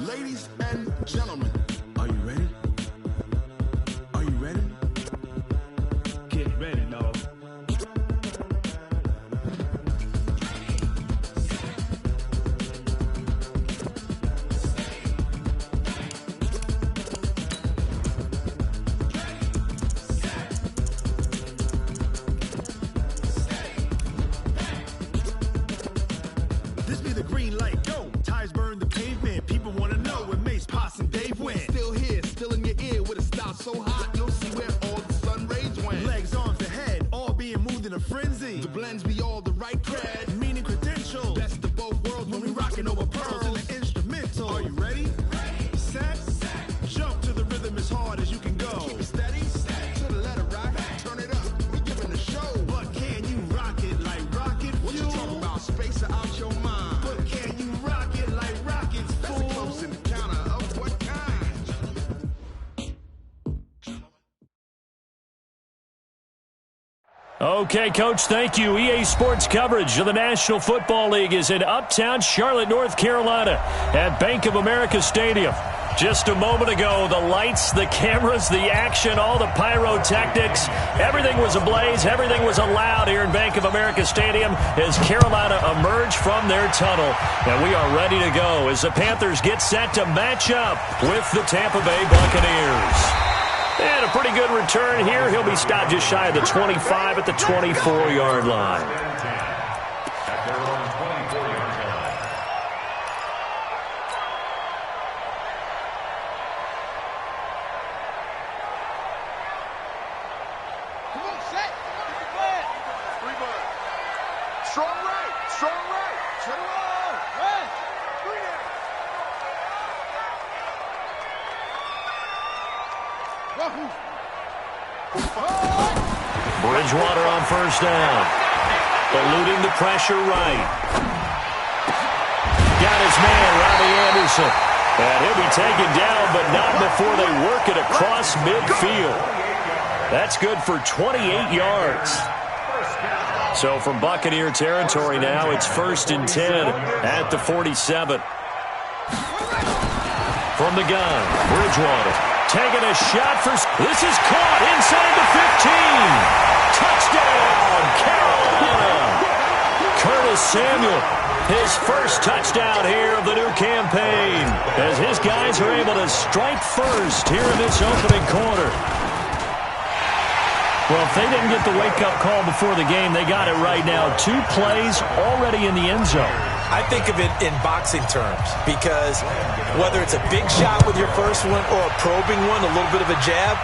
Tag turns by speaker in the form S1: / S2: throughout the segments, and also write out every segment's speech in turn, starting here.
S1: Ladies and gentlemen, are you ready? Are you ready? Get ready, dog. This be the green light, go. Tires burn the pavement. People wanna know when Mace, Potts, and Dave went. Still here, still in your ear with a style so hot, you'll see where all the sun rays went. Legs, arms, the head, all being moved in a frenzy. The blends be all the right cred, meaning credentials. Best of both worlds when we rockin' over pearls in the instrumental. Are you ready? Set, jump to the rhythm as hard as you can go. Keep it steady, to the letter right, turn it up, we giving the show. But can you rock it like rocket fuel? What you talking about, space out your mind? But can you rock it like rockets, fool? That's a close encounter of what kind?
S2: Okay, Coach, thank you. EA Sports coverage of the National Football League is in Uptown Charlotte, North Carolina at Bank of America Stadium. Just a moment ago, the lights, the cameras, the action, all the pyrotechnics, everything was ablaze, everything was allowed here in Bank of America Stadium as Carolina emerged from their tunnel. And we are ready to go as the Panthers get set to match up with the Tampa Bay Buccaneers. And a pretty good return here. He'll be stopped just shy of the 25 at the 24-yard line. Bridgewater on first down. Eluding the pressure right. Got his man, Robbie Anderson. And he'll be taken down, but not before they work it across midfield. That's good for 28 yards. So from Buccaneer territory now, it's 1st and 10 at the 47. From the gun, Bridgewater taking a shot for... This is caught inside the 15. Touchdown, Carolina! Curtis Samuel, his first touchdown here of the new campaign, as his guys are able to strike first here in this opening quarter. Well, if they didn't get the wake-up call before the game, they got it right now. 2 plays already in the end zone.
S3: I think of it in boxing terms because whether it's a big shot with your first one or a probing one, a little bit of a jab,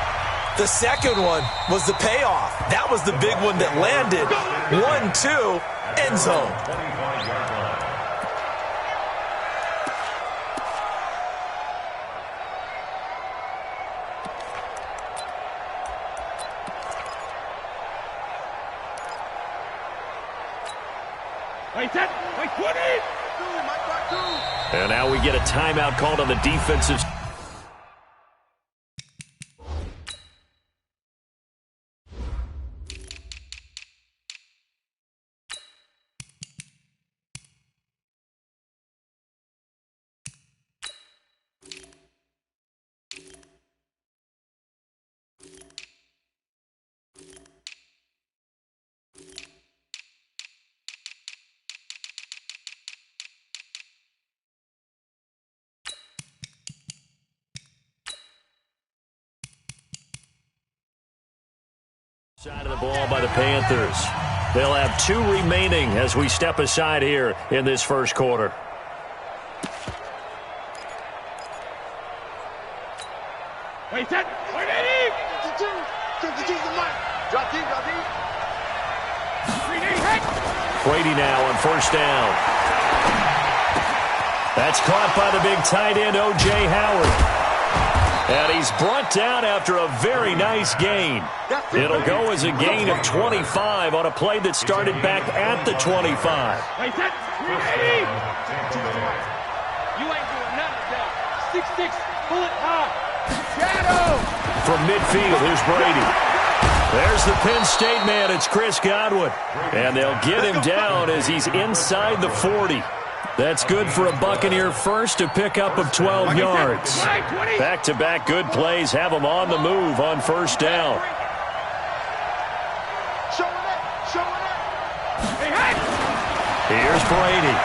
S3: the second one was the payoff. That was the big one that landed. 1-2, end zone.
S2: And now we get a timeout called on the defensive. Side of the ball by the Panthers. They'll have 2 remaining as we step aside here in this first quarter. Brady now on first down. That's caught by the big tight end, O.J. Howard. And he's brought down after a very nice gain. It'll go as a gain of 25 on a play that started back at the 25.
S4: You ain't doing nothing today. 6'6", bullet high. Shadow.
S2: From midfield, here's Brady. There's the Penn State man. It's Chris Godwin. And they'll get him down as he's inside the 40. That's good for a Buccaneer first, a pickup of 12 yards. Back-to-back good plays have them on the move on first down. Here's Brady.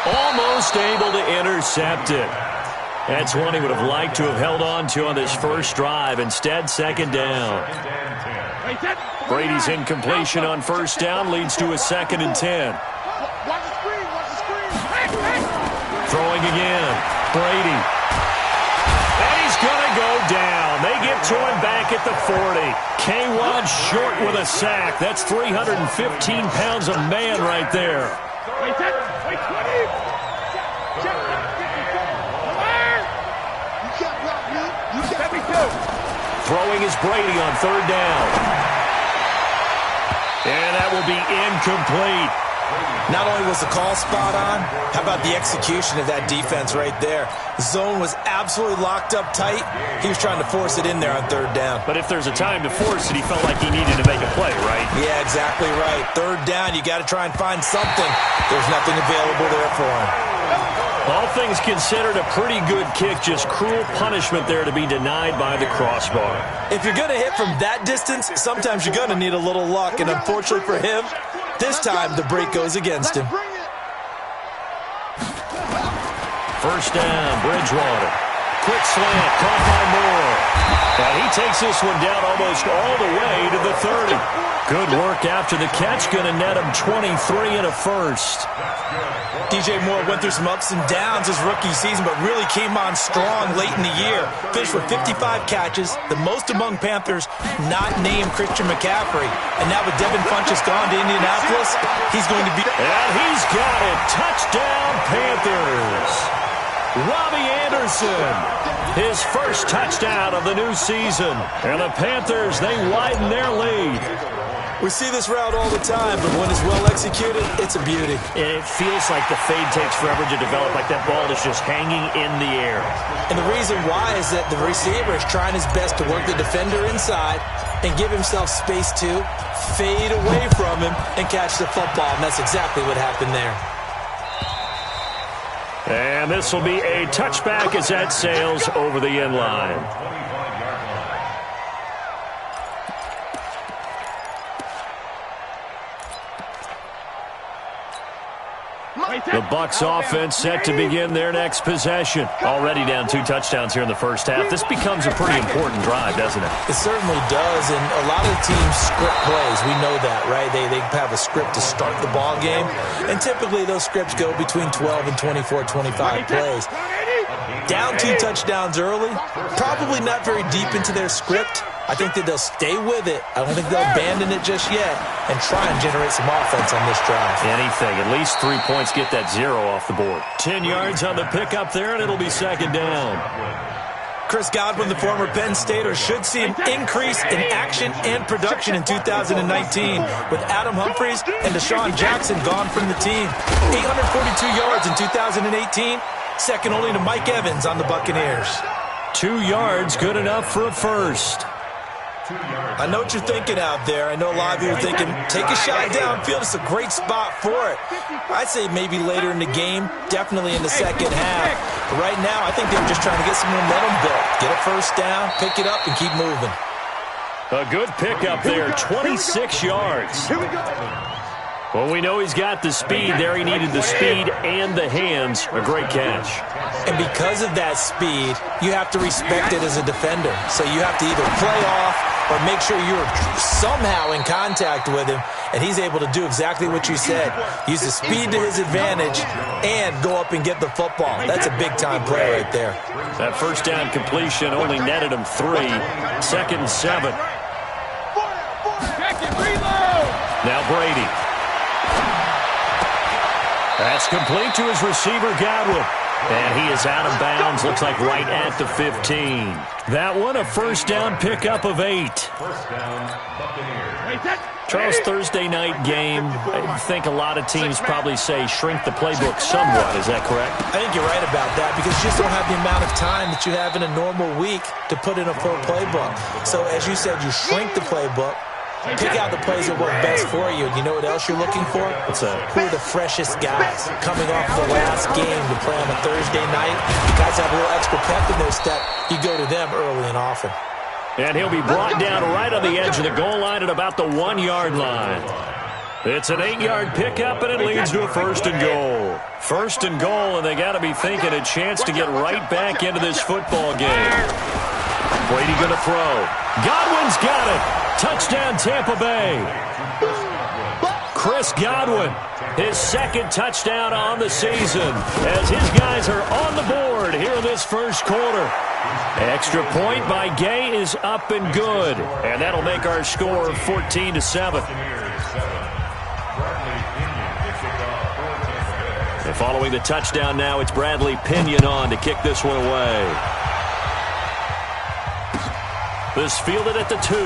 S2: Almost able to intercept it. That's one he would have liked to have held on to on this first drive. Instead, second down. Brady's incompletion on first down leads to a 2nd and 10. Throwing again. Brady. And he's going to go down. They get to him back at the 40. K-Wan short with a sack. That's 315 pounds of man right there. Throwing is Brady on third down. And that will be incomplete.
S3: Not only was the call spot on, how about the execution of that defense right there? The zone was absolutely locked up tight. He was trying to force it in there on third down.
S2: But if there's a time to force it, he felt like he needed to make a play, right?
S3: Yeah, exactly right. Third down, you got to try and find something. There's nothing available there for him.
S2: All things considered, a pretty good kick. Just cruel punishment there to be denied by the crossbar.
S3: If you're going to hit from that distance, sometimes you're going to need a little luck. And unfortunately for him, this time the break goes against him.
S2: First down, Bridgewater. Quick slant, caught by Moore. And he takes this one down almost all the way to the 30. Good work after the catch. Going to net him 23 and a first.
S3: DJ Moore went through some ups and downs his rookie season, but really came on strong late in the year. Finished with 55 catches, the most among Panthers not named Christian McCaffrey. And now with Devin Funchess gone to Indianapolis, he's going to be...
S2: And he's got it. Touchdown, Panthers. Robbie Anderson, his first touchdown of the new season. And the Panthers, they widen their lead.
S3: We see this route all the time, but when it's well executed, it's a beauty.
S2: And it feels like the fade takes forever to develop, like that ball is just hanging in the air.
S3: And the reason why is that the receiver is trying his best to work the defender inside and give himself space to fade away from him and catch the football, and that's exactly what happened there.
S2: And this will be a touchback as that sails over the end line. The Bucs offense set to begin their next possession. Already down 2 touchdowns here in the first half. This becomes a pretty important drive, doesn't it?
S3: It certainly does, and a lot of the teams script plays. We know that, right? They have a script to start the ball game, and typically those scripts go between 12 and 24, 25 plays. Down 2 touchdowns early, probably not very deep into their script. I think that they'll stay with it. I don't think they'll abandon it just yet and try and generate some offense on this drive.
S2: Anything. At least 3 points, get that 0 off the board. 10 yards on the pickup there, and it'll be second down.
S3: Chris Godwin, the former Penn Stater, should see an increase in action and production in 2019 with Adam Humphries and Deshaun Jackson gone from the team. 842 yards in 2018, second only to Mike Evans on the Buccaneers.
S2: 2 yards, good enough for a first.
S3: I know what you're thinking out there. I know a lot of you are thinking, take a shot downfield. It's a great spot for it. I'd say maybe later in the game, definitely in the second half. But right now, I think they were just trying to get some momentum built. Get a first down, pick it up, and keep moving.
S2: A good pickup there, 26 yards. Well, we know he's got the speed there. He needed the speed and the hands. A great catch.
S3: And because of that speed, you have to respect it as a defender. So you have to either play off or make sure you're somehow in contact with him, and he's able to do exactly what you said. Use the speed to his advantage and go up and get the football. That's a big-time play right there.
S2: That first down completion only netted him 3. Second and 7. Now Brady. That's complete to his receiver, Godwin. And he is out of bounds, looks like right at the 15. That one, a first down pickup of 8. Charles, Thursday night game, I think a lot of teams probably say shrink the playbook somewhat. Is that correct?
S3: I think you're right about that because you just don't have the amount of time that you have in a normal week to put in a full playbook. So as you said, you shrink the playbook. pick out the plays that work best for you. And you know what else you're looking for?
S2: What's that?
S3: Who are the freshest guys coming off the last game to play on a Thursday night? Guys have a little extra pep in their step. You go to them early and often.
S2: And he'll be brought down right on the edge of the goal line at about the 1-yard line. It's an 8-yard pickup, and it leads to a 1st and goal. 1st and goal, and they got to be thinking a chance to get right back into this football game. Brady going to throw. Godwin's got it. Touchdown, Tampa Bay. Chris Godwin, his 2nd touchdown on the season, as his guys are on the board here in this first quarter. Extra point by Gay is up and good, and that'll make our score 14-7. And following the touchdown now, it's Bradley Pinion on to kick this one away. This fielded at the 2.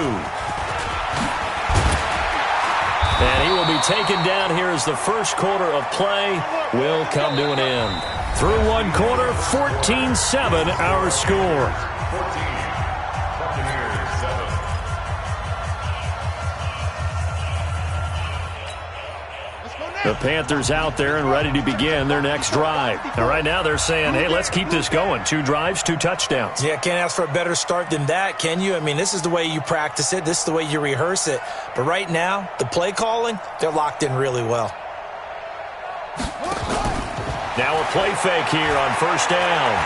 S2: And he will be taken down here as the first quarter of play will come to an end. Through one quarter, 14-7 our score. The Panthers out there and ready to begin their next drive. And right now they're saying, hey, let's keep this going. 2 drives, 2 touchdowns.
S3: Yeah, can't ask for a better start than that, can you? I mean, this is the way you practice it. This is the way you rehearse it. But right now, the play calling, they're locked in really well.
S2: Now a play fake here on 1st down.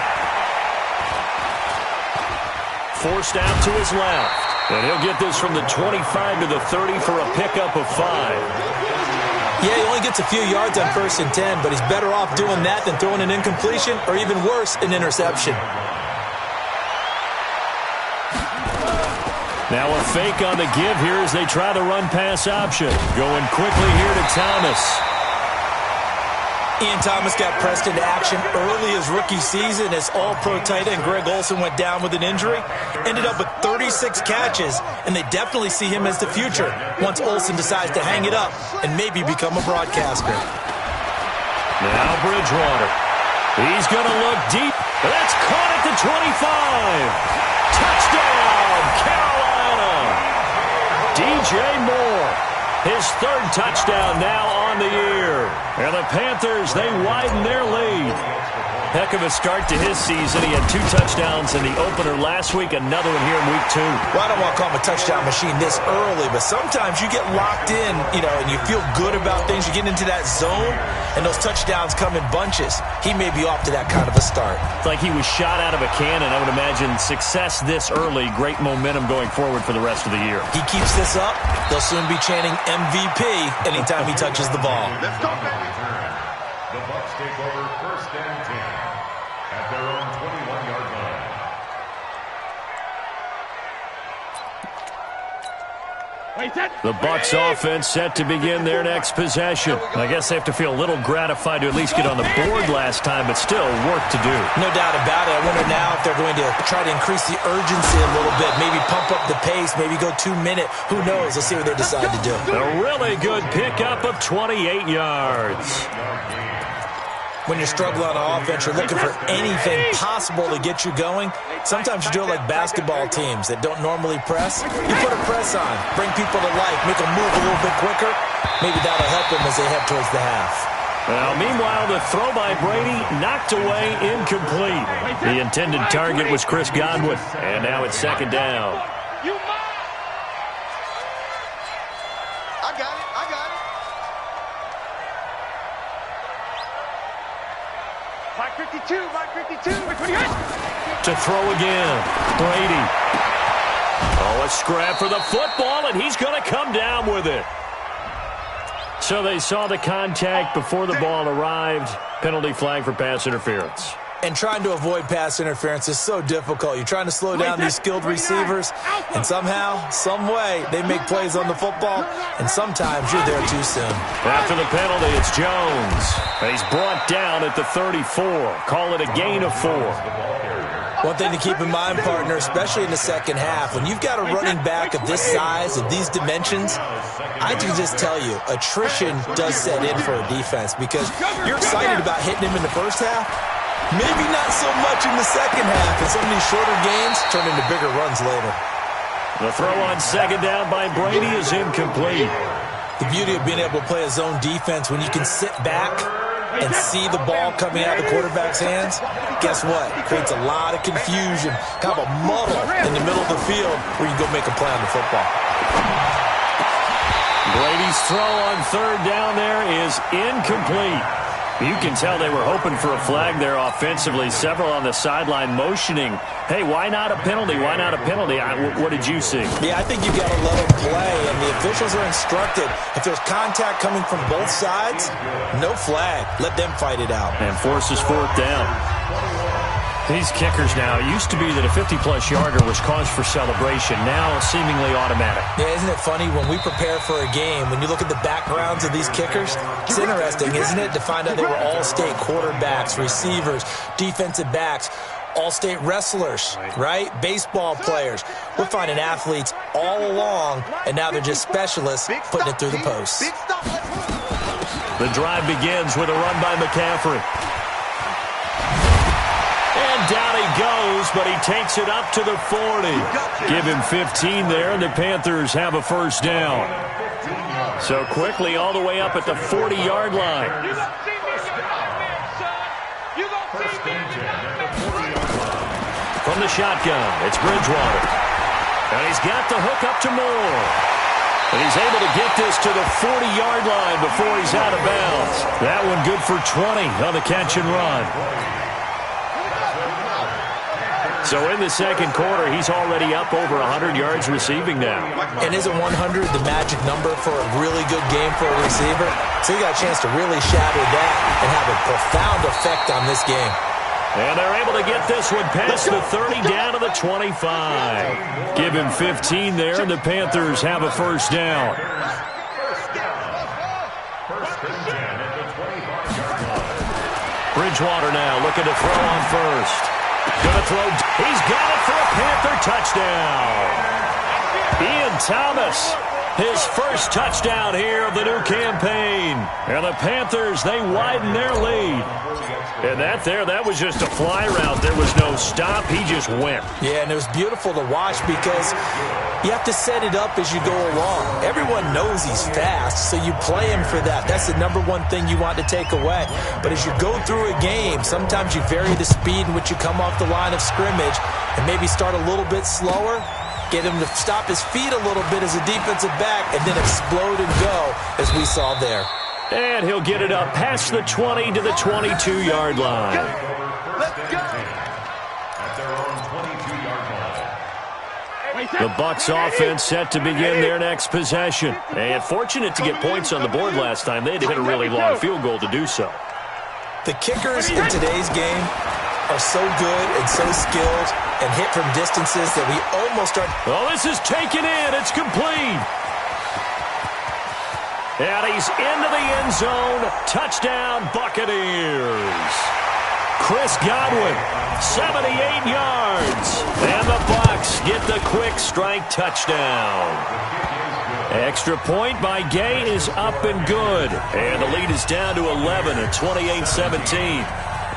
S2: Forced out to his left. And he'll get this from the 25 to the 30 for a pickup of 5.
S3: Yeah, he only gets a few yards on 1st and 10, but he's better off doing that than throwing an incompletion or even worse, an interception.
S2: Now a fake on the give here as they try the run-pass option. Going quickly here to Thomas.
S3: Ian Thomas got pressed into action early his rookie season as all-pro tight end Greg Olsen went down with an injury. Ended up with 36 catches, and they definitely see him as the future once Olsen decides to hang it up and maybe become a broadcaster.
S2: Now Bridgewater. He's going to look deep. That's caught at the 25. Touchdown, Carolina. DJ Moore. His 3rd touchdown now on the year. And the Panthers, they widen their lead. Heck of a start to his season. He had 2 touchdowns in the opener last week, another one here in week 2.
S3: Well, I don't want to call him a touchdown machine this early, but sometimes you get locked in, and you feel good about things. You get into that zone, and those touchdowns come in bunches. He may be off to that kind of a start.
S2: It's like he was shot out of a cannon. I would imagine success this early, great momentum going forward for the rest of the year.
S3: He keeps this up, they'll soon be chanting MVP anytime he touches the ball.
S1: Let's go, baby.
S5: The Bucs take over 1st and 10 at their own 21-yard line.
S2: The Bucs offense set to begin their next possession. I guess they have to feel a little gratified to at least get on the board last time, but still work to do.
S3: No doubt about it. I wonder now if they're going to try to increase the urgency a little bit, maybe pump up the pace, maybe go 2-minute. Who knows? Let's see what they decide to do.
S2: A really good pickup of 28 yards.
S3: When you're struggling on offense, you're looking for anything possible to get you going. Sometimes you do it like basketball teams that don't normally press. You put a press on, bring people to life, make them move a little bit quicker. Maybe that'll help them as they head towards the half.
S2: Well, meanwhile, the throw by Brady knocked away, incomplete. The intended target was Chris Godwin, and now it's 2nd down.
S1: I got it.
S4: Mike 52, Mike 52, Mike 28.
S2: To throw again, Brady. Oh, a scrap for the football, and he's going to come down with it. So they saw the contact before the ball arrived. Penalty flag for pass interference.
S3: And trying to avoid pass interference is so difficult. You're trying to slow down these skilled receivers, and somehow, some way, they make plays on the football, and sometimes you're there too soon.
S2: After the penalty, it's Jones. He's brought down at the 34. Call it a gain of 4.
S3: One thing to keep in mind, partner, especially in the second half, when you've got a running back of this size, of these dimensions, I can just tell you, attrition does set in for a defense because you're excited about hitting him in the first half. Maybe not so much in the second half, and some of these shorter games turn into bigger runs later.
S2: The throw on second down by Brady is incomplete.
S3: The beauty of being able to play a zone defense when you can sit back and see the ball coming out of the quarterback's hands, guess what? It creates a lot of confusion, kind of a muddle in the middle of the field where you go make a play on the football.
S2: Brady's throw on third down there is incomplete. You can tell they were hoping for a flag there offensively. Several on the sideline motioning, hey, why not a penalty? Why not a penalty? What did you see?
S3: Yeah, I think you've got to let them play, and the officials are instructed. If there's contact coming from both sides, no flag. Let them fight it out.
S2: And forces fourth down. These kickers now, it used to be that a 50-plus yarder was cause for celebration. Now seemingly automatic.
S3: Yeah, isn't it funny when we prepare for a game, when you look at the backgrounds of these kickers, it's interesting, isn't it, to find out they were all-state quarterbacks, receivers, defensive backs, all-state wrestlers, right? Baseball players. We're finding athletes all along, and now they're just specialists putting it through the posts.
S2: The drive begins with a run by McCaffrey. And down he goes, but he takes it up to the 40. Give him 15 there, and the Panthers have a first down. So quickly all the way up at the 40-yard line. From the shotgun, it's Bridgewater. And he's got the hook up to Moore. And he's able to get this to the 40-yard line before he's out of bounds. That one good for 20 on the catch and run. So in the second quarter, he's already up over 100 yards receiving now.
S3: And isn't 100 the magic number for a really good game for a receiver? So he got a chance to really shatter that and have a profound effect on this game.
S2: And they're able to get this one past the 30 down to the 25. Give him 15 there, and the Panthers have a first down. Bridgewater now looking to throw on first. Gonna throw. He's got it for a Panther touchdown. Ian Thomas, his first touchdown here of the new campaign. And the Panthers, they widen their lead. And that was just a fly route. There was no stop. He just went.
S3: Yeah, and it was beautiful to watch because you have to set it up as you go along. Everyone knows he's fast, so you play him for that. That's the number one thing you want to take away. But as you go through a game, sometimes you vary the speed in which you come off the line of scrimmage and maybe start a little bit slower, get him to stop his feet a little bit as a defensive back, and then explode and go, as we saw there.
S2: And he'll get it up past the 20 to the 22-yard line. The Bucs offense set to begin their next possession. And fortunate to get points on the board last time. They had to hit a really long field goal to do so.
S3: The kickers in today's game are so good and so skilled and hit from distances that we almost are...
S2: Oh, this is taken in. It's complete. And he's into the end zone. Touchdown, Buccaneers. Chris Godwin, 78 yards. And the Bucs get the quick strike touchdown. Extra point by Gay is up and good. And the lead is down to 11 at 28-17.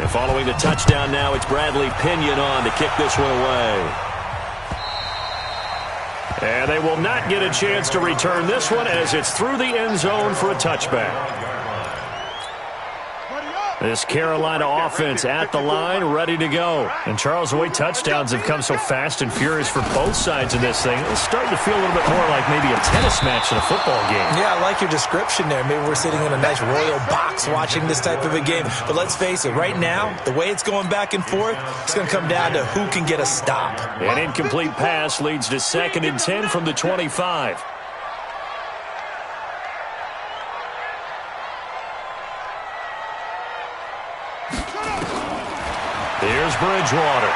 S2: And following the touchdown now, it's Bradley Pinion on to kick this one away. And they will not get a chance to return this one as it's through the end zone for a touchback. This Carolina offense at the line, ready to go. And Charles, the way touchdowns have come so fast and furious for both sides of this thing, it's starting to feel a little bit more like maybe a tennis match in a football game.
S3: Yeah, I like your description there. Maybe we're sitting in a nice royal box watching this type of a game. But let's face it, right now, the way it's going back and forth, it's going to come down to who can get a stop.
S2: An incomplete pass leads to 2nd and 10 from the 25. Here's Bridgewater.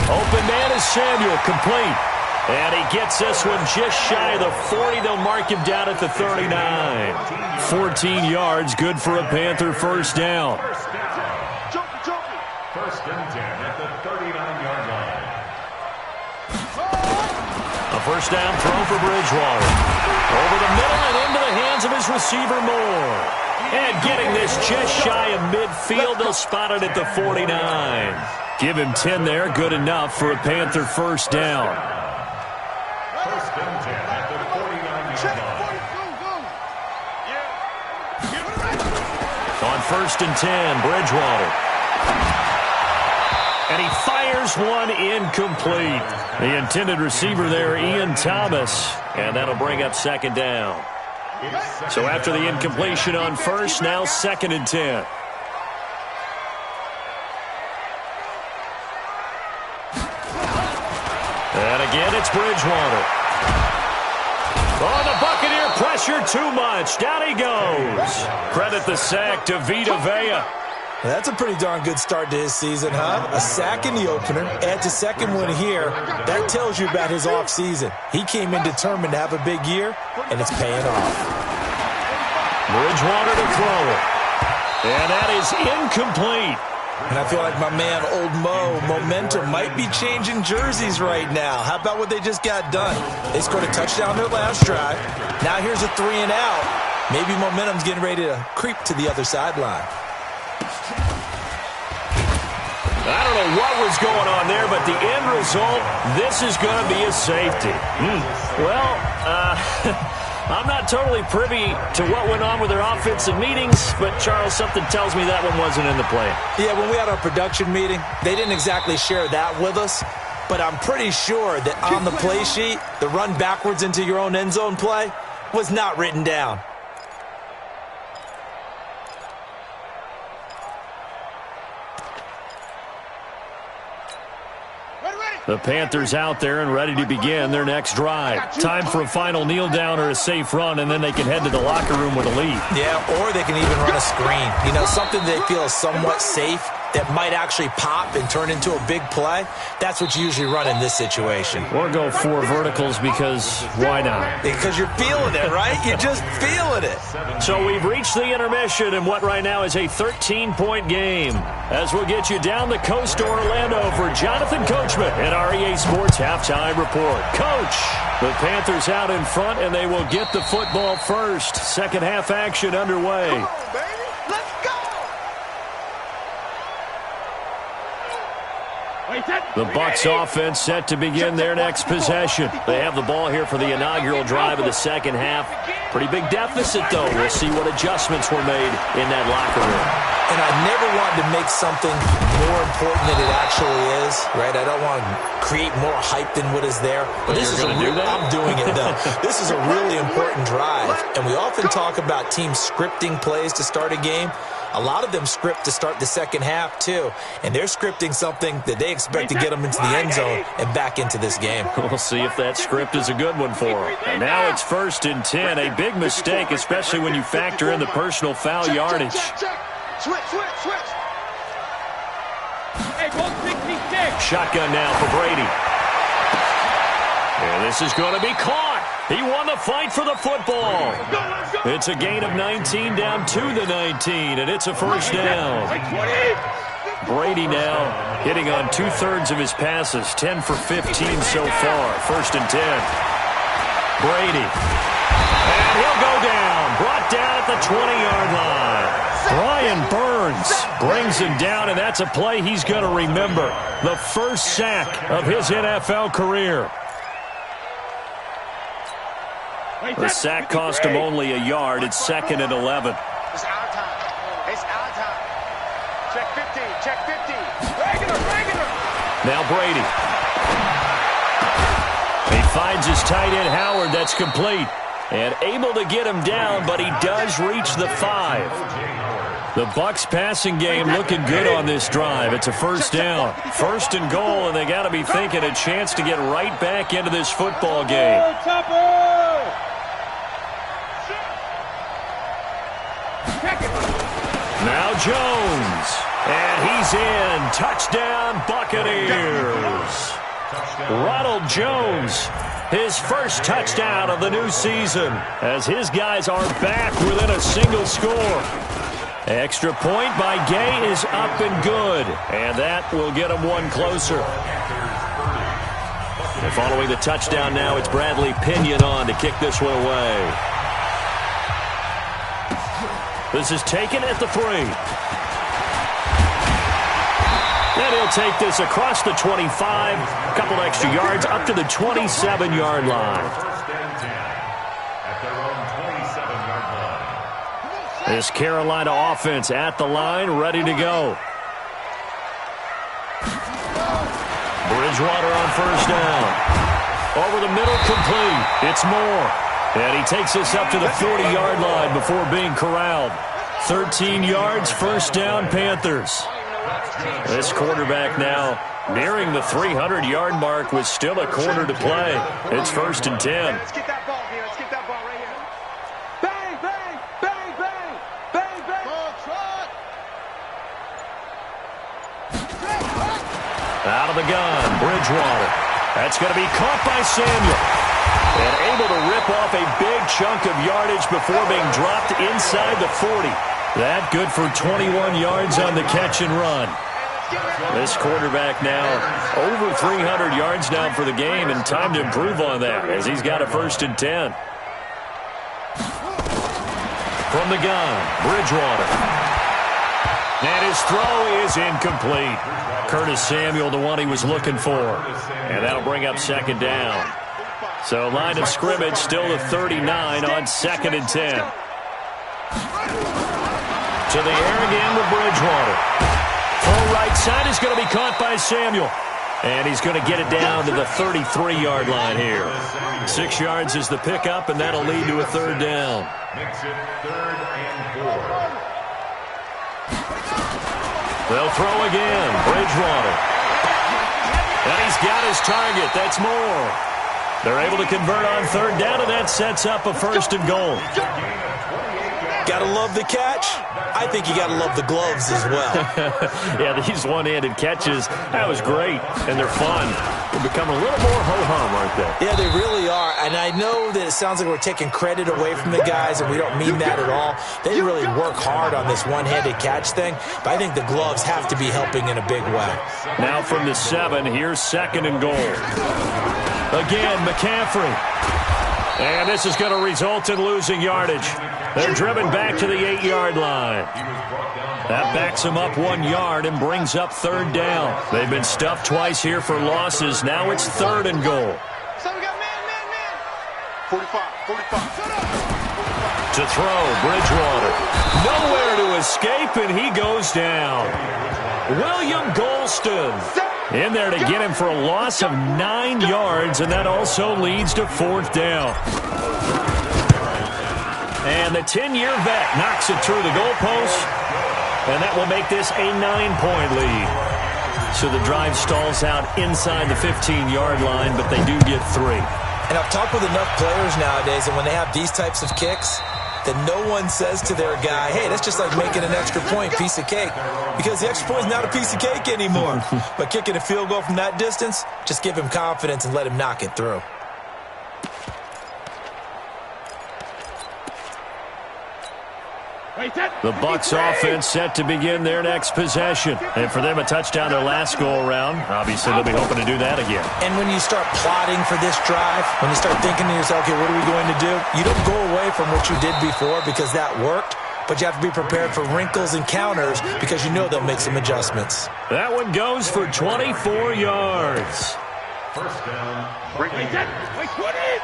S2: Open man is Samuel, complete. And he gets this one just shy of the 40. They'll mark him down at the 39. 14 yards, good for a Panther first down.
S5: First and 10 at the 39-yard line.
S2: A first down throw for Bridgewater. Over the middle and into the hands of his receiver, Moore. And getting this just shy of midfield, they'll spot it at the 49. Give him 10 there. Good enough for a Panther first down.
S5: First and 10 at the 49-yard line.
S2: On first and 10, Bridgewater. And he fires one incomplete. The intended receiver there, Ian Thomas. And that'll bring up second down. So after the incompletion on first, now second and 10. And again, it's Bridgewater. Oh, the Buccaneer pressure too much. Down he goes. Credit the sack to Vita Vea.
S3: That's a pretty darn good start to his season, huh? A sack in the opener, adds a second one here. That tells you about his offseason. He came in determined to have a big year, and it's paying off.
S2: Bridgewater to throw it. And that is incomplete.
S3: And I feel like my man, Old Mo, momentum might be changing jerseys right now. How about what they just got done? They scored a touchdown their last drive. Now here's a 3 and out. Maybe momentum's getting ready to creep to the other sideline.
S2: I don't know what was going on there, but the end result, this is going to be a safety. Well, I'm not totally privy to what went on with their offensive meetings, but, Charles, something tells me that one wasn't in the plan.
S3: Yeah, when we had our production meeting, they didn't exactly share that with us, but I'm pretty sure that on the play sheet, the run backwards into your own end zone play was not written down.
S2: The Panthers out there and ready to begin their next drive. Time for a final kneel down or a safe run, and then they can head to the locker room with a lead.
S3: Yeah, or they can even run a screen. You know, something they feel is somewhat safe that might actually pop and turn into a big play. That's what you usually run in this situation.
S2: Or go 4 verticals because why not?
S3: Because you're feeling it, right? You're just feeling it.
S2: So we've reached the intermission in what right now is a 13-point game. As we'll get you down the coast to Orlando for Jonathan Coachman at our EA Sports Halftime Report. Coach, the Panthers out in front, and they will get the football first. Second half action underway.
S4: Come on, baby. Let's go.
S2: The Bucs offense set to begin their next possession. They have the ball here for the inaugural drive of the second half. Pretty big deficit, though. We'll see what adjustments were made in that locker room.
S3: And I never wanted to make something more important than it actually is, right? I don't want to create more hype than what is there. But this is I'm doing it, though. This is a really important drive. And we often talk about teams scripting plays to start a game. A lot of them script to start the second half, too. And they're scripting something that they expect to get them into the end zone and back into this game.
S2: We'll see if that script is a good one for them. And now it's first and 10. A big mistake, especially when you factor in the personal foul yardage.
S4: Switch. Hey, both 66.
S2: Shotgun now for Brady. And this is going to be caught. He won the fight for the football. It's a gain of 19 down to the 19, and it's a first down. Brady now hitting on 2/3 of his passes, 10 for 15 so far. First and 10. Brady. And he'll go down. Brought down at the 20-yard line. Brian Burns brings him down, and that's a play he's going to remember. The first sack of his NFL career. The sack cost him only a yard. It's second and 11.
S4: It's our time. Check 50. Regular.
S2: Now Brady. He finds his tight end, Howard. That's complete. And able to get him down, but he does reach the 5. The Bucs passing game looking good on this drive. It's a first down. First and goal, and they got to be thinking a chance to get right back into this football game. Now Jones. And he's in. Touchdown, Buccaneers. Ronald Jones, his first touchdown of the new season, as his guys are back within a single score. Extra point by Gay is up and good, and that will get him one closer. And following the touchdown now, it's Bradley Pinion on to kick this one away. This is taken at the 3. And he'll they'll take this across the 25, a couple extra yards up to the 27-yard line.
S5: First and 10 at their own 27-yard line.
S2: This Carolina offense at the line, ready to go. Bridgewater on first down. Over the middle, complete. It's Moore. And he takes us up to the 40-yard line before being corralled. 13 yards, first down, Panthers. This quarterback now nearing the 300-yard mark with still a quarter to play. It's first and 10.
S4: Let's get that ball here. Let's get that ball right here. Bang, bang, bang, bang, bang, bang.
S2: Out of the gun, Bridgewater. That's going to be caught by Samuel. And able to rip off a big chunk of yardage before being dropped inside the 40. That good for 21 yards on the catch and run. This quarterback now over 300 yards now for the game, and time to improve on that as he's got a first and 10. From the gun, Bridgewater. And his throw is incomplete. Curtis Samuel, the one he was looking for. And that'll bring up second down. So line of scrimmage still the 39 on second and 10. To the air again with Bridgewater. Full right side is going to be caught by Samuel. And he's going to get it down to the 33-yard line here. 6 yards is the pickup, and that'll lead to a third down.
S5: Makes it 3rd and 4.
S2: They'll throw again. Bridgewater. And he's got his target. That's Moore. They're able to convert on third down, and that sets up a first and goal.
S3: Gotta love the catch. I think you gotta love the gloves as well.
S2: Yeah, these one-handed catches, that was great, and they're fun. They become a little more ho-hum, aren't they?
S3: Yeah, they really are. And I know that it sounds like we're taking credit away from the guys, and we don't mean that at all. They really work hard on this one-handed catch thing, but I think the gloves have to be helping in a big way.
S2: Now from the 7, here's second and goal. Again, McCaffrey. And this is going to result in losing yardage. They're driven back to the 8-yard line. That backs them up 1 yard and brings up third down. They've been stuffed twice here for losses. Now it's third and goal.
S4: So we got man. 45.
S2: To throw, Bridgewater. Nowhere to escape, and he goes down. William Golston in there to get him for a loss of 9 yards, and that also leads to fourth down. And the 10-year vet knocks it through the goalpost, and that will make this a 9-point lead. So the drive stalls out inside the 15-yard line, but they do get 3.
S3: And I've talked with enough players nowadays, and when they have these types of kicks, that no one says to their guy, hey, that's just like making an extra point, piece of cake. Because the extra point is not a piece of cake anymore. But kicking a field goal from that distance, just give him confidence and let him knock it through.
S2: The Bucs offense set to begin their next possession. And for them, a touchdown their last go-around. Obviously, they'll be hoping to do that again.
S3: And when you start plotting for this drive, when you start thinking to yourself, okay, what are we going to do? You don't go away from what you did before because that worked. But you have to be prepared for wrinkles and counters because you know they'll make some adjustments.
S2: That one goes for 24 yards.
S5: First down.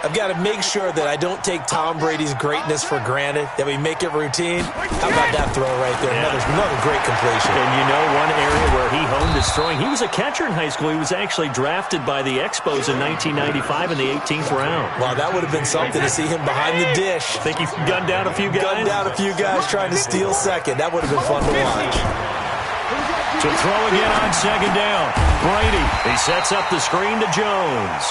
S3: I've got to make sure that I don't take Tom Brady's greatness for granted, that we make it routine. How about that throw right there?
S2: Yeah.
S3: Another great completion.
S2: And you know one area where he honed his throwing, he was a catcher in high school. He was actually drafted by the Expos in 1995 in the 18th round.
S3: Wow, that would have been something to see him behind the dish.
S2: Think he gunned down a few guys?
S3: Gunned down a few guys trying to steal second. That would have been fun to watch.
S2: To throw again on second down. Brady, he sets up the screen to Jones.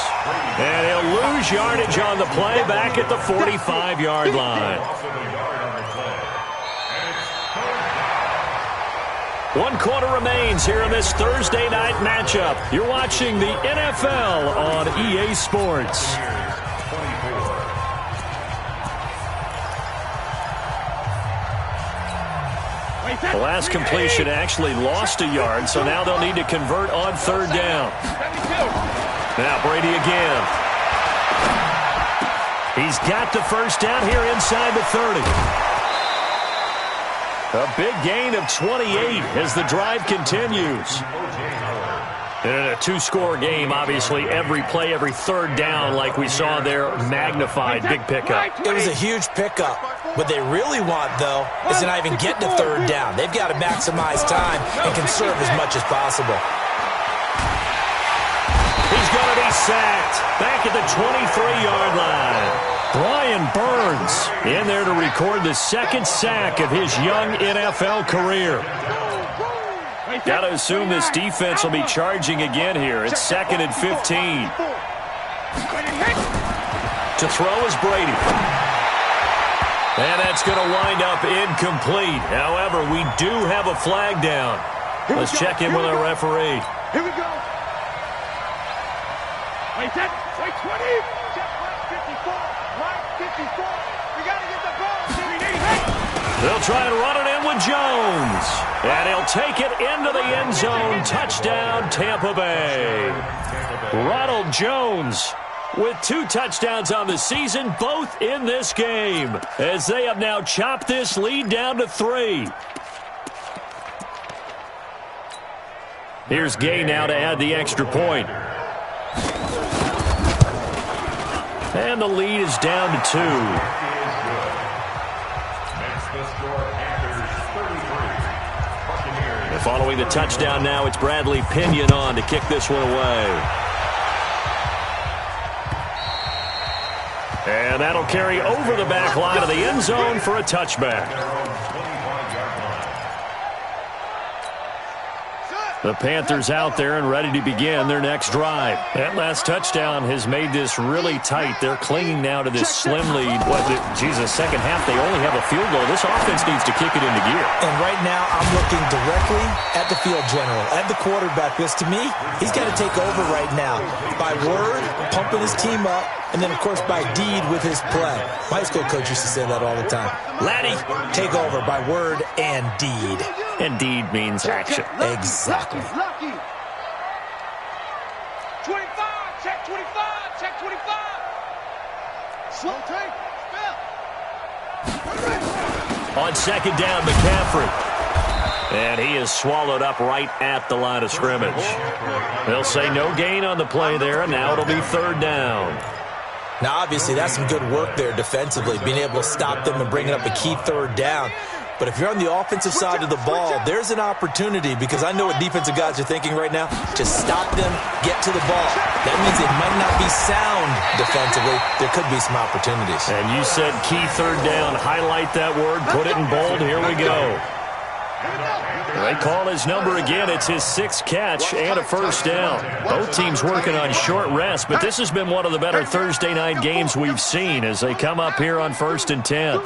S2: And he'll lose yardage on the play back at the 45-yard line. 1 quarter remains here in this Thursday night matchup. You're watching the NFL on EA Sports. The last completion actually lost a yard, so now they'll need to convert on third down. Now Brady again. He's got the first down here inside the 30. A big gain of 28 as the drive continues. In a two-score game, obviously, every play, every third down, like we saw there, magnified. Big pickup.
S3: It was a huge pickup. What they really want, though, is to not even get to third down. They've got to maximize time and conserve as much as possible.
S2: He's going to be sacked back at the 23-yard line. Brian Burns in there to record the second sack of his young NFL career. Got to assume this defense will be charging again here. It's 2nd and 15. To throw is Brady. And that's going to wind up incomplete. However, we do have a flag down. Let's check in with our referee.
S4: Here we go. Wait, set. Wait, 20. Check, line 54. Line 54. We got to get the ball.
S2: They'll try and run it in with Jones. And he'll take it into the end zone. Touchdown, Tampa Bay. Ronald Jones with 2 touchdowns on the season, both in this game, as they have now chopped this lead down to 3. Here's Gay now to add the extra point. And the lead is down to 2. And following the touchdown now, it's Bradley Pinion on to kick this one away. And that'll carry over the back line of the end zone for a touchback. The Panthers out there and ready to begin their next drive. That last touchdown has made this really tight. They're clinging now to this slim lead. Second half, they only have a field goal. This offense needs to kick it into gear.
S3: And right now, I'm looking directly at the field general, at the quarterback, because to me, he's got to take over right now. By word, pumping his team up, and then, of course, by deed with his play. My high school coach used to say that all the time. Laddie, take over by word and deed.
S2: And deed means action.
S3: Exactly.
S4: Lucky. 25. Check 25. Check 25. Slow take.
S2: On second down, McCaffrey. And he is swallowed up right at the line of scrimmage. They'll say no gain on the play there, and now it'll be third down.
S3: Now, obviously, that's some good work there defensively, being able to stop them and bringing up a key third down. But if you're on the offensive side of the ball, there's an opportunity, because I know what defensive guys are thinking right now. Just stop them, get to the ball. That means it might not be sound defensively. There could be some opportunities.
S2: And you said key third down. Highlight that word. Put it in bold. Here we go. They call his number again. It's his 6th catch and a first down. Both teams working on short rest, but this has been one of the better Thursday night games we've seen as they come up here on 1st and 10.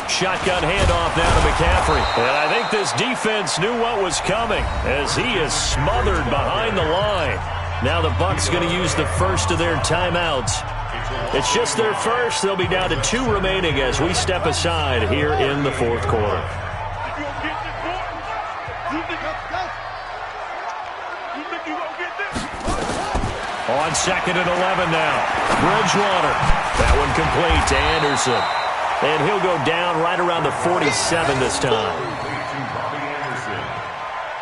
S2: Shotgun handoff now to McCaffrey. And I think this defense knew what was coming as he is smothered behind the line. Now the Bucs going to use the first of their timeouts. It's just their first. They'll be down to 2 remaining as we step aside here in the 4th quarter. On 2nd and 11 now. Bridgewater. That one complete to Anderson. And he'll go down right around the 47 this time.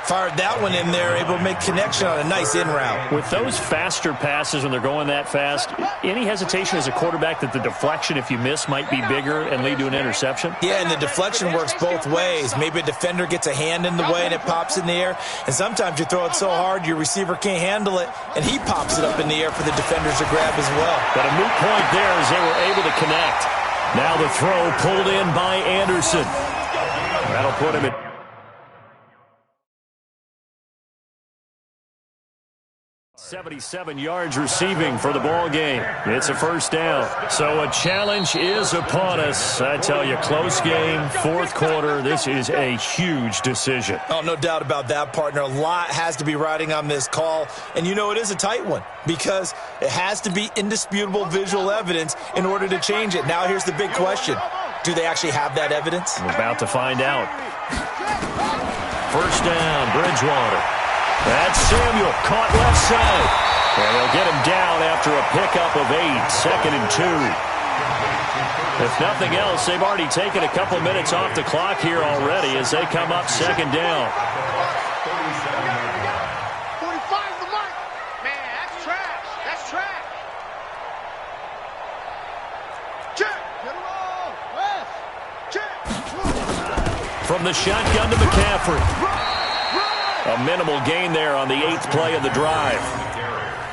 S3: Fired that one in there, able to make connection on a nice in route.
S2: With those faster passes when they're going that fast, any hesitation as a quarterback that the deflection, if you miss, might be bigger and lead to an interception?
S3: Yeah, and the deflection works both ways. Maybe a defender gets a hand in the way and it pops in the air. And sometimes you throw it so hard your receiver can't handle it, and he pops it up in the air for the defenders to grab as well.
S2: But a moot point there as they were able to connect. Now the throw pulled in by Anderson. That'll put him at 77 yards receiving for the ball game. It's a first down. So a challenge is upon us. I tell you, close game, 4th quarter. This is a huge decision.
S3: Oh, no doubt about that, partner. A lot has to be riding on this call. And you know it is a tight one because it has to be indisputable visual evidence in order to change it. Now here's the big question. Do they actually have that evidence?
S2: We're about to find out. First down, Bridgewater. That's Samuel, caught left side. And they'll get him down after a pickup of 8, 2nd and 2. If nothing else, they've already taken a couple minutes off the clock here already as they come up 2nd down. From the shotgun to McCaffrey. A minimal gain there on the 8th play of the drive.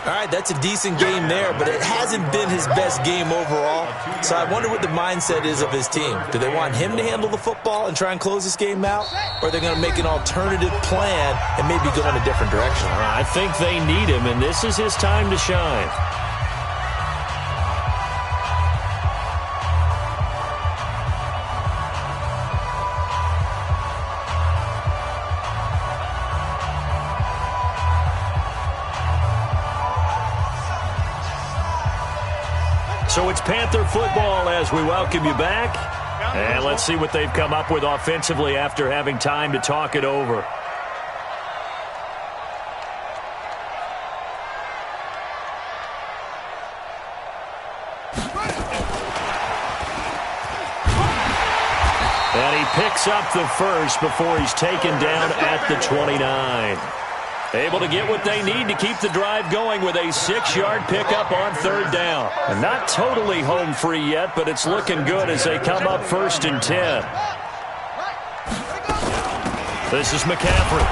S3: All right, that's a decent game there, but it hasn't been his best game overall. So I wonder what the mindset is of his team. Do they want him to handle the football and try and close this game out? Or are they going to make an alternative plan and maybe go in a different direction?
S2: I think they need him, and this is his time to shine. So it's Panther football as we welcome you back. And let's see what they've come up with offensively after having time to talk it over. And he picks up the first before he's taken down at the 29. Able to get what they need to keep the drive going with a 6-yard pickup on 3rd down. And not totally home free yet, but it's looking good as they come up 1st and 10. This is McCaffrey.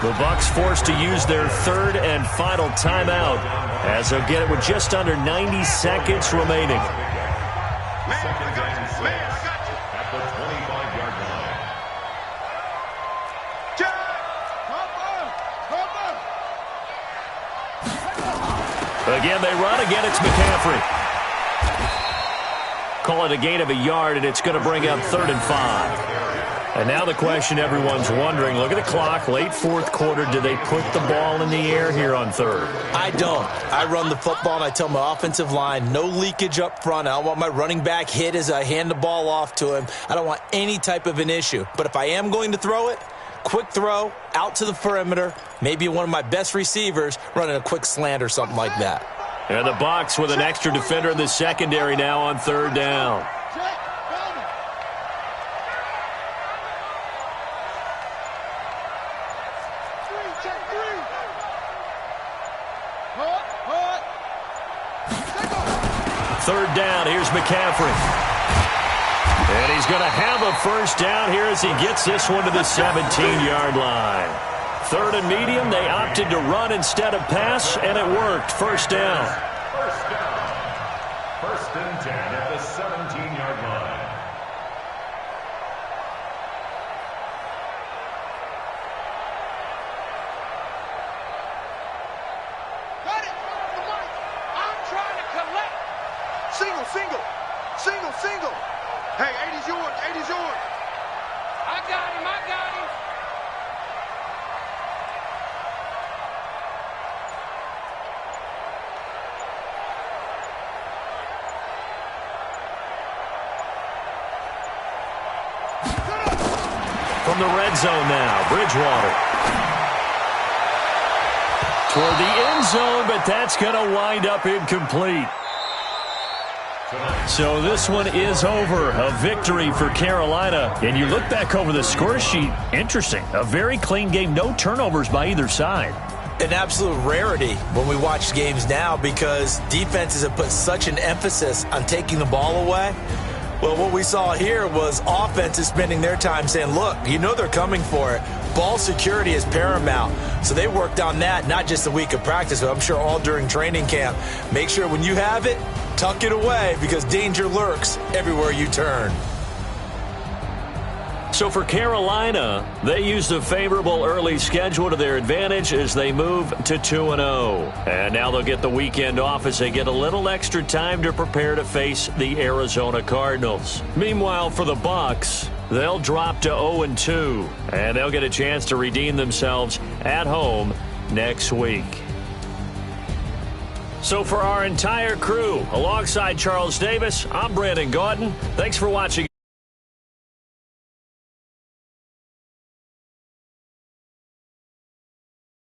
S2: The Bucs forced to use their 3rd and final timeout as they'll get it with just under 90 seconds remaining. Again, they run. Again, it's McCaffrey. Call it a gain of a yard, and it's going to bring up 3rd and 5. And now the question everyone's wondering, look at the clock, late 4th quarter, do they put the ball in the air here on 3rd?
S3: I don't. I run the football, and I tell my offensive line, no leakage up front. I don't want my running back hit as I hand the ball off to him. I don't want any type of an issue. But if I am going to throw it, quick throw, out to the perimeter, maybe one of my best receivers running a quick slant or something like that.
S2: And the Bucs with an extra defender in the secondary now on 3rd down. Third down, here's McCaffrey. And he's going to have a first down here as he gets this one to the 17-yard line. 3rd and medium, they opted to run instead of pass, and it worked. First down.
S5: First down. 1st and 10 at the 17-yard line.
S4: Got it. I'm trying to collect. Single, single. Single, single. Hey, 80's yours. 80's yours. I got him. I got him.
S2: From the red zone now, Bridgewater. Toward the end zone, but that's going to wind up incomplete. So this one is over. A victory for Carolina. And you look back over the score sheet, interesting. A very clean game, no turnovers by either side.
S3: An absolute rarity when we watch games now because defenses have put such an emphasis on taking the ball away. Well, what we saw here was offenses spending their time saying, look, you know they're coming for it. Ball security is paramount. So they worked on that, not just a week of practice, but I'm sure all during training camp. Make sure when you have it, tuck it away because danger lurks everywhere you turn.
S2: So for Carolina, they used a favorable early schedule to their advantage as they move to 2-0. And now they'll get the weekend off as they get a little extra time to prepare to face the Arizona Cardinals. Meanwhile, for the Bucs, they'll drop to 0-2, and they'll get a chance to redeem themselves at home next week. So for our entire crew, alongside Charles Davis, I'm Brandon Gaudin. Thanks for watching.